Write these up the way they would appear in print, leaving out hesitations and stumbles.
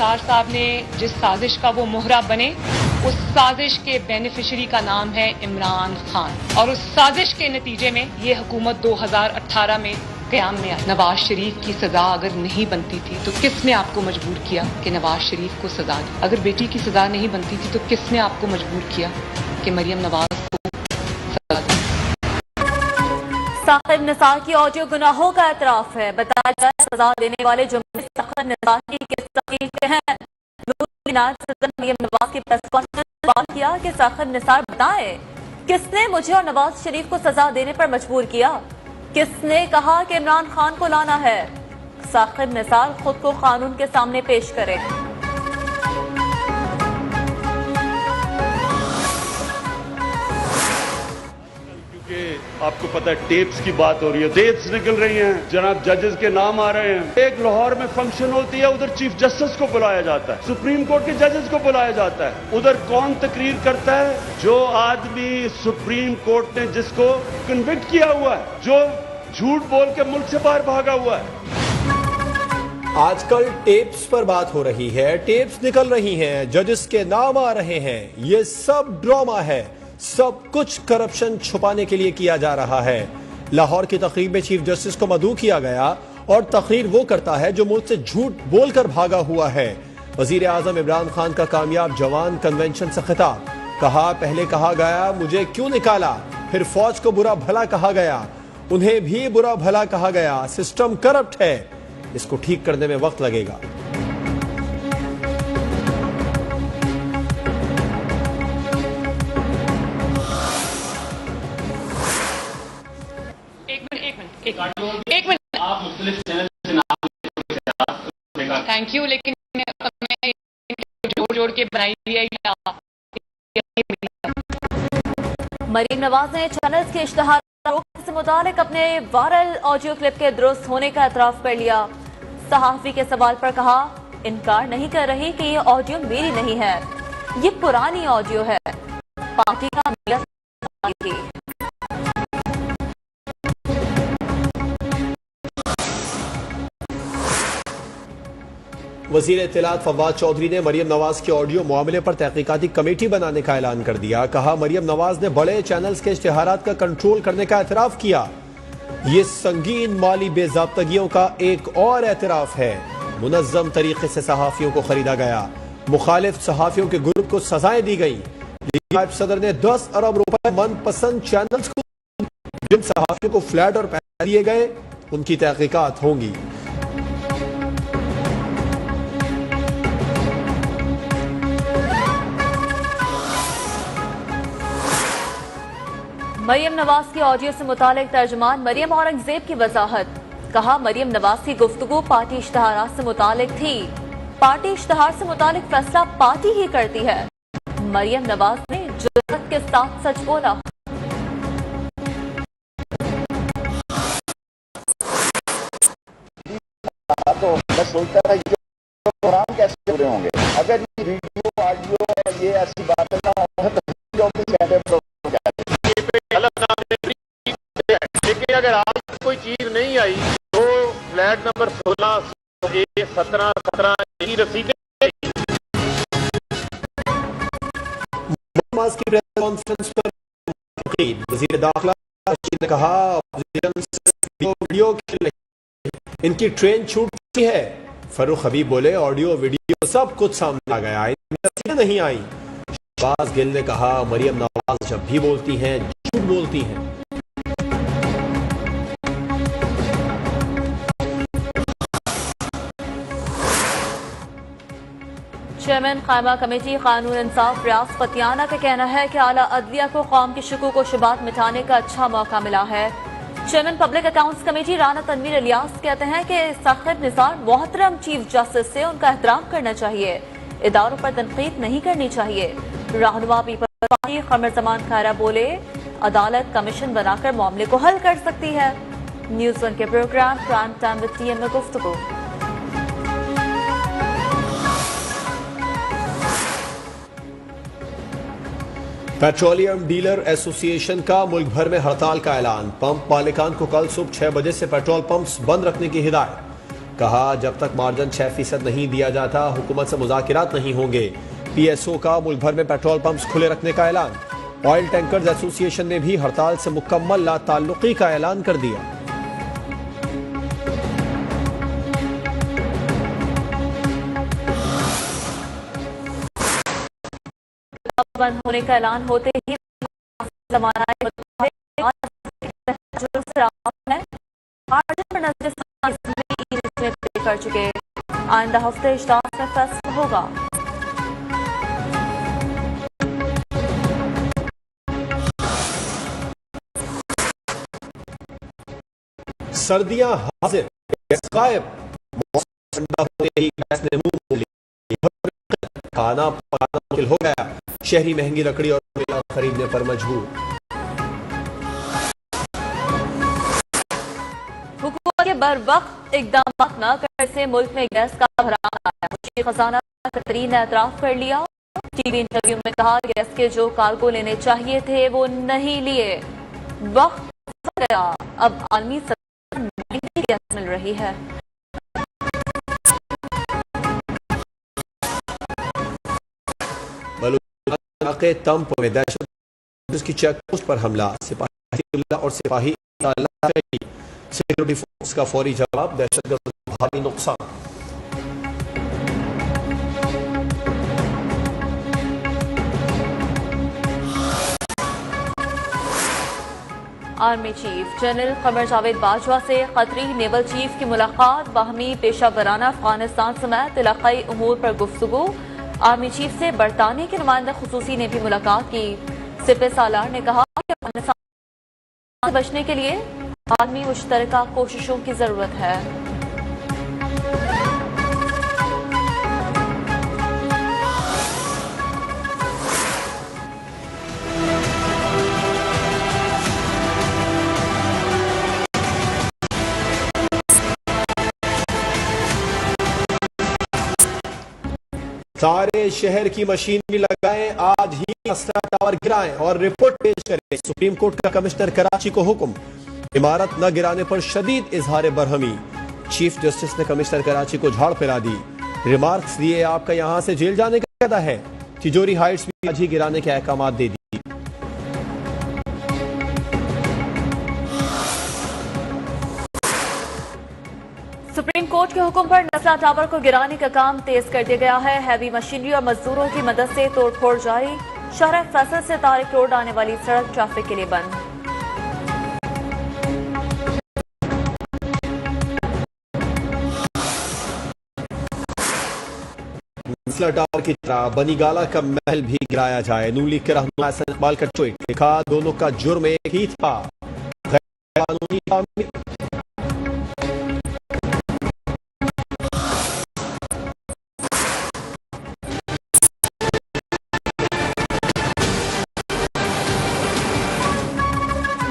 निसार साहब ने जिस साजिश का वो मोहरा बने, उस साजिश के बेनिफिशरी का नाम है इमरान खान। और उस साजिश के नतीजे में ये हुकूमत 2018 में क़याम में आई। नवाज शरीफ की सजा अगर नहीं बनती थी तो किसने आपको मजबूर किया कि नवाज शरीफ को सजा दी? अगर बेटी की सजा नहीं बनती थी तो किसने आपको मजबूर किया कि मरियम नवाज को सजा दी? साकिब निसार की ऑडियो गुनाहों का एतराफ है। बताया जाए सजा देने वाले जुम्मन साकिब निसार की किस तरीके के हैं। सदर मरियम नवाज की प्रेस कॉन्फ्रेंस में बात किया कि साकिब निसार बताए किसने मुझे और नवाज शरीफ को सजा देने पर मजबूर किया, किसने कहा कि इमरान खान को लाना है। साकिब निसार खुद को कानून के सामने पेश करे। आपको पता है टेप्स की बात हो रही है, टेप्स निकल रही हैं, जनाब जजेस के नाम आ रहे हैं। एक लाहौर में फंक्शन होती है, उधर चीफ जस्टिस को बुलाया जाता है, सुप्रीम कोर्ट के जजेस को बुलाया जाता है। उधर कौन तकरीर करता है? जो आदमी सुप्रीम कोर्ट ने जिसको कन्विक्ट किया हुआ है, जो झूठ बोल के मुल्क से बाहर भागा हुआ है। आजकल टेप्स पर बात हो रही है, टेप्स निकल रही हैं, जजेस के नाम आ रहे हैं। ये सब ड्रामा है, सब कुछ करप्शन छुपाने के लिए किया जा रहा है। लाहौर की तकरीर में चीफ जस्टिस को मदऊ किया गया और तकरीर वो करता है जो मुल्क से झूठ बोलकर भागा हुआ है। वजीर आजम इमरान खान का कामयाब जवान कन्वेंशन से खिताब। कहा, पहले कहा गया मुझे क्यों निकाला, फिर फौज को बुरा भला कहा गया, उन्हें भी बुरा भला कहा गया। सिस्टम करप्ट है, इसको ठीक करने में वक्त लगेगा। एक मिनट आप मुख्तलिफ चैनल से नाम थैंक यू, लेकिन मैं जोड़ के बनाई है। मरीम नवाज ने चैनल्स के इश्तहार से मुतालिक अपने वायरल ऑडियो क्लिप के दुरुस्त होने का एतराफ कर लिया। सहाफी के सवाल पर कहा, इनकार नहीं कर रही कि ये ऑडियो मेरी नहीं है, ये पुरानी ऑडियो है, पार्टी का मीडिया थी। वजीर इत्तलात फवाद चौधरी ने मरियम नवाज के ऑडियो मामले पर तहकीकाती कमेटी बनाने का ऐलान कर दिया। कहा, मरियम नवाज ने बड़े चैनल्स के इश्तिहारात का कंट्रोल करने का एतराफ किया। ये संगीन माली बेजाब्तगियों का एक और एतराफ है। मुनज़्ज़म तरीके से सहाफियों को खरीदा गया, मुखालिफ सहाफियों के ग्रुप को सजाएं दी गई। नायब सदर ने 10 अरब रुपए मनपसंद चैनल्स को, जिन सहाफियों को फ्लैट और पैसे दिए गए उनकी तहकीकात होंगी। मरियम नवाज की ऑडियो से मुतालिक तर्जुमान मरियम औरंगजेब की वजाहत। कहा, मरियम नवाज की गुफ्तगू पार्टी इश्तहारात से मुतालिक थी, पार्टी इश्तहार से मुतालिक फैसला पार्टी ही करती है। मरियम नवाज ने जुर्रत के साथ सच बोला। तो मैं सोचता था ये प्रोग्राम कैसे पूरे होंगे अगर ये वीडियो ऑडियो ये ऐसी बात ना हो तो लेकिन अगर आज कोई चीज नहीं आई तो फ्लैट नंबर 16, 17, 17 की रसीदें। की प्रेस कॉन्फ्रेंस पर वजीर दाखिला ने कहा, वीडियो इनकी ट्रेन छूटती है। फरूख हबीब बोले, ऑडियो वीडियो सब कुछ सामने आ गया, इनमें नहीं आई। शहबाज गिल ने कहा, मरियम नवाज जब भी बोलती हैं झूठ बोलती हैं। चेयरमैन कायमा कमेटी कानून इंसाफ रियाज पतियाना का कहना है कि आला अदलिया को कौम की शकूक व शुबात मिटाने का अच्छा मौका मिला है। Chairman public accounts committee Rana Tanveer Ilyas कहते हैं कि साकिब निसार मोहतरम चीफ जस्टिस से उनका एहतराम करना चाहिए, इदारों पर तनकीद नहीं करनी चाहिए। रहनुमा पीपल्स पार्टी कमर जमान खैरा बोले, अदालत कमीशन बनाकर मामले को हल कर सकती है। न्यूज़ 1 के programme prime time with TM में गुफ्तगू। पेट्रोलियम डीलर एसोसिएशन का मुल्क भर में हड़ताल का ऐलान। पंप मालिकान को कल सुबह 6 बजे से पेट्रोल पंप्स बंद रखने की हिदायत। कहा जब तक मार्जिन 6% नहीं दिया जाता हुकूमत से मुज़ाकिरात नहीं होंगे। PSO का मुल्क भर में पेट्रोल पंप्स खुले रखने का ऐलान। ऑयल टैंकर्स एसोसिएशन ने भी हड़ताल से मुकम्मल लाताल्लुकी का ऐलान कर दिया। बंद होने का ऐलान होते ही कर चुके। आइंदा हफ्ते इजलास में फैसला होगा। सर्दियां हाजिर, गैस गायब, ठंडा होते ही गैस ने मुंह मोड़ लिया, खाना पकाना मुश्किल हो गया। शहरी महंगी लकड़ी और कोयला खरीदने पर मजबूर। हुकूमत के बरवक्त इकदाम न करने से मुल्क में गैस का बहरान आया। वज़ीर खजाना तरीन ने एतराफ कर लिया। टीवी इंटरव्यू में कहा गैस के जो कार्गो लेने चाहिए थे वो नहीं लिए। वक्त गया, अब आलमी सतह महंगी गैस मिल रही है। के तंप में दहशत की चेक पोस्ट पर हमला, सिपाही और सिपाही सिक्योरिटी फोर्स का फौरी जवाब, दहशतगर्द भारी नुकसान। Army chief general Qamar Javed Bajwa से कतरी नेवल चीफ की मुलाकात, बाहमी पेशा वराना अफगानिस्तान समेत इलाकाई उमूर पर गुफ्तगू। आर्मी चीफ से बरतानिया के नुमाइंदा खुसूसी ने भी मुलाकात की। सिपह सालार ने कहा कि अफगानिस्तान से बचने के लिए आलमी मुश्तरका कोशिशों की जरूरत है। सारे शहर की मशीनरी लगाएं, आज ही असला टावर गिराएं और रिपोर्ट पेश करें। सुप्रीम कोर्ट का कमिश्नर कराची को हुक्म, इमारत न गिराने पर शदीद इजहार बरहमी। चीफ जस्टिस ने कमिश्नर कराची को झाड़ फैला दी। रिमार्क्स दिए आपका यहां से जेल जाने का इरादा है। तिजोरी हाइट्स भी आज ही गिराने के अहकाम दे दी। सुप्रीम कोर्ट के हुक्म पर नस्ला टावर को गिराने का काम तेज कर दिया गया है। हैवी मशीनरी और मजदूरों की मदद से तोड़फोड़ जारी। शहर फैसल से तारिक रोड आने वाली सड़क ट्रैफिक के लिए बंद। नस्ला टावर की तरह बनीगाला का महल भी गिराया जाए। नून लीग के रहनुमा हसन इकबाल का ट्वीट, लिखा दोनों का जुर्म एक ही था, गैर कानूनी तामीर।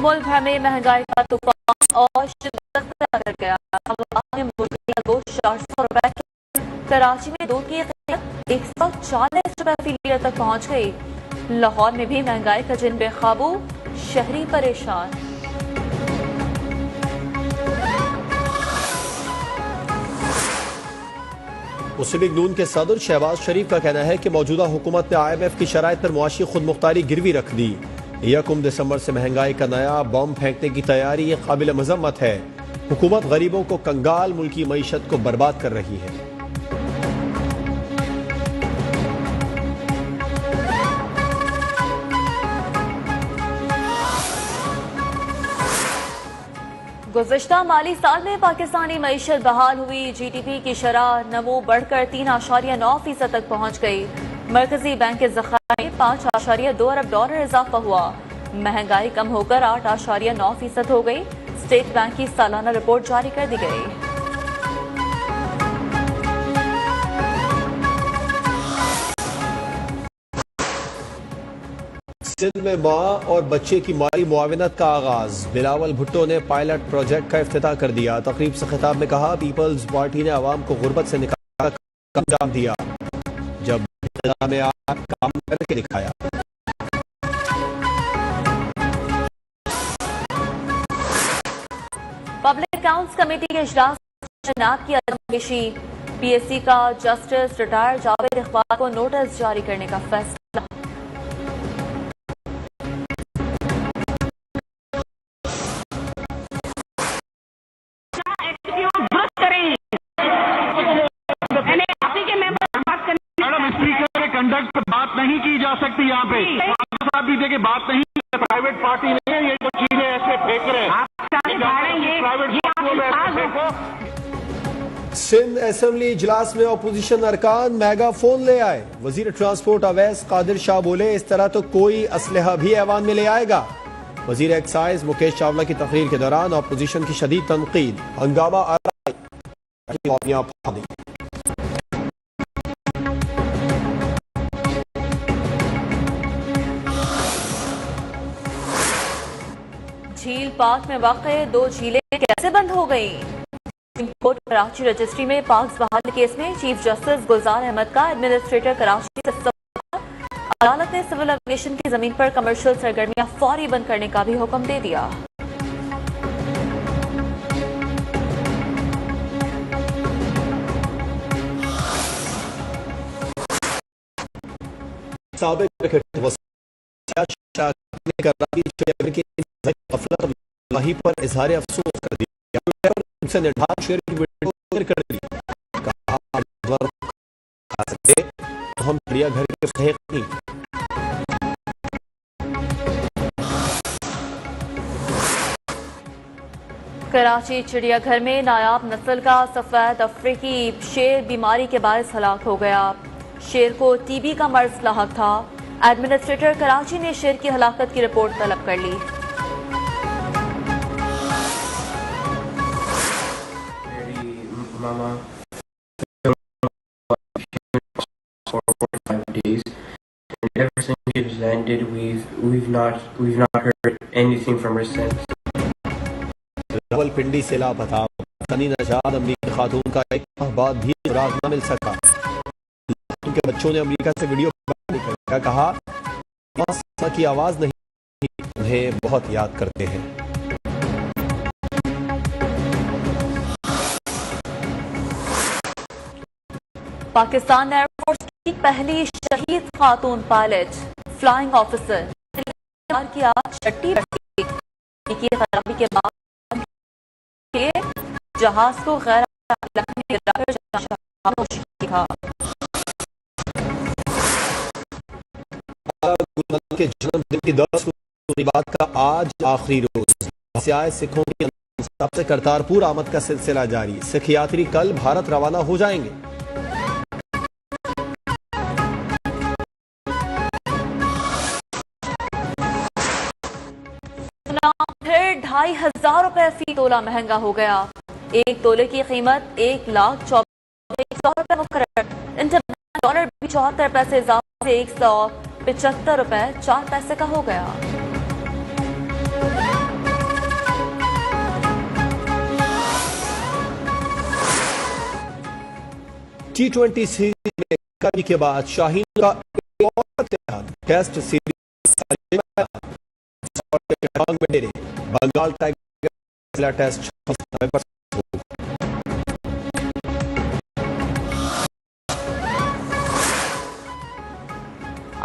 मुल्क भर में महंगाई का तूफान और शिद्दत कर गया। मुर्गी का गोश्त 400 रुपए, कराची में दूध की कीमत 140 रुपए फी लीटर तक पहुंच गई। लाहौर में भी महंगाई का जिन बेकाबू, शहरी परेशान। मुस्लिम लीग नून के सदर शहबाज शरीफ का कहना है कि मौजूदा हुकूमत ने IMF की शराइत पर मुआशी खुद मुख्तारी गिरवी रख दी। 1 दिसंबर से महंगाई का नया बम फेंकने की तैयारी काबिल मजम्मत है। हुकूमत गरीबों को कंगाल, मुल्की मईशत को बर्बाद कर रही है। गुज़िश्ता माली साल में पाकिस्तानी मईशत बहाल हुई। GDP की शरह नमो बढ़कर 3.9% तक पहुंच गई। मरकजी बैंक के ज़खायर में 5.2 अरब डॉलर इजाफा हुआ। महंगाई कम होकर 8.9% हो गई। स्टेट बैंक की सालाना रिपोर्ट जारी कर दी गई। सिंध में माँ और बच्चे की माली मुआवनत का आगाज। बिलावल भुट्टो ने पायलट प्रोजेक्ट का इफ्तिताह कर दिया। तकरीब से खिताब में कहा, पीपल्स पार्टी ने आवाम को गुर्बत से निकालने का अंजाम दिया, जब में काम करके दिखाया। पब्लिक अकाउंट्स कमेटी के इजलास नाब की अजमेशी PSC का जस्टिस रिटायर्ड जावेद इकबाल को नोटिस जारी करने का फैसला। कंडक्ट बात नहीं की जा सकती यहाँ पे साहब भी देखिए बात नहीं प्राइवेट पार्टी नहीं है ये जो चीजें ऐसे फेंक रहे हैं सिंध असेंबली इजलास में अपोजिशन अरकान मेगाफोन ले आए। वजीर ट्रांसपोर्ट अवैस कादिर शाह बोले इस तरह तो कोई असलहा भी ऐवान में ले आएगा। वजीर एक्साइज मुकेश चावला की तकरीर के दौरान अपोजिशन की शदीद तनकीद, हंगामा झील पाक में वाक़े 2 झीलें कैसे बंद हो गई? सुप्रीम कोर्ट कराची रजिस्ट्री में पाक बहाली केस में चीफ जस्टिस गुलजार अहमद का एडमिनिस्ट्रेटर कराची से सवाल। अदालत ने सिविल एविएशन की जमीन पर कमर्शियल सरगर्मियां फौरी बंद करने का भी हुक्म दे दिया। वहीं पर इजहार अफसोस कर दिया, उनसे निर्धारित शेयर की वीडियो शेयर कर दी, तो हम चिड़ियाघर के सहेक नहीं। कराची चिड़ियाघर में नायाब नस्ल का सफेद अफ्रीकी शेर बीमारी के बायस हलाक हो गया। शेर को TB का मर्ज लाहक था। एडमिनिस्ट्रेटर कराची ने शेर की हलाकत की रिपोर्ट तलब कर ली। Mama, for 45 days, and ever since it was landed, we've not heard anything from her since. Rawalpindi से लापता पाकिस्तानी नौजवान अमरीकी खातून का एक माह बाद भी सुराग न मिल सका। उनके बच्चों ने अमेरिका से वीडियो निकाल कहा की आवाज नहीं, उन्हें बहुत याद करते हैं। पाकिस्तान एयरफोर्स की पहली शहीद खातून पायलट फ्लाइंग ऑफिसर की आज छठी की खराबी के बाद के जहाज को गैर के जन्मदिन की 10 बात का आज आखिरी रोज सियाह सिखों की सबसे करतारपुर आमद का सिलसिला जारी। सिख यात्री कल भारत रवाना हो जाएंगे। फिर 2500 रुपए फी तोला महंगा हो गया। 1 तोले की कीमत 1,24,100 रुपए मुकर्रर। इंटरनेशनल डॉलर भी 74 पैसे इजाफे से 175 रुपए 4 पैसे का हो गया। T20 सीरीज में कमी के बाद शाहीन का एक और test series Bengal tiger test 26 November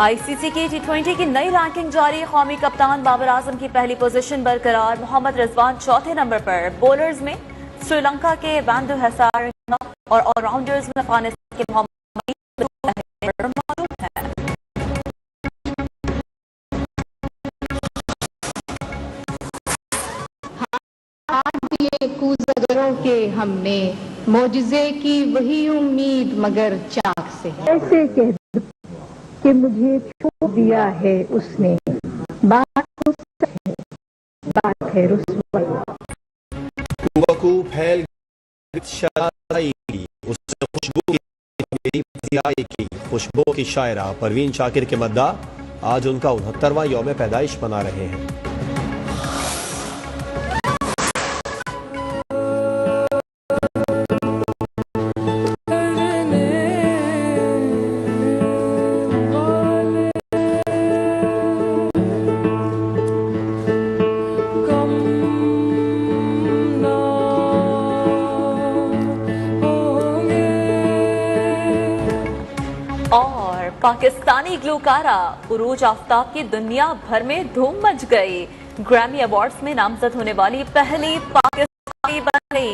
ICC की T20 की नई रैंकिंग जारी। कौमी कप्तान बाबर आजम की पहली पोजीशन बरकरार। मोहम्मद रिजवान 4थे नंबर पर। बॉलर्स में श्रीलंका के वांडू हैसार और ऑलराउंडर्स में अफगानिस्तान के मोहम्मद मौजूद हैं। ये कूज़गरों के हमने मोजज़े की वही उम्मीद मगर चाक से ऐसे कह कि मुझे छोड़ दिया है उसने, बात तो सच है, बात है रुस्वाई। फैल उससे खुशबू की शायरा परवीन शाकिर के मद्दा आज उनका 69वां यौम पैदाइश मना रहे हैं। और पाकिस्तानी ग्लूकारा उरूज आफ्ताब की दुनिया भर में धूम मच गई। ग्रैमी अवार्ड्स में नामजद होने वाली पहली पाकिस्तानी बन गई।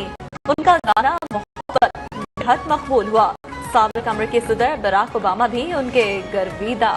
उनका गाना मोहब्बत बेहद मकबूल हुआ। साबिक अमेरिकी सदर बराक ओबामा भी उनके गर्विदा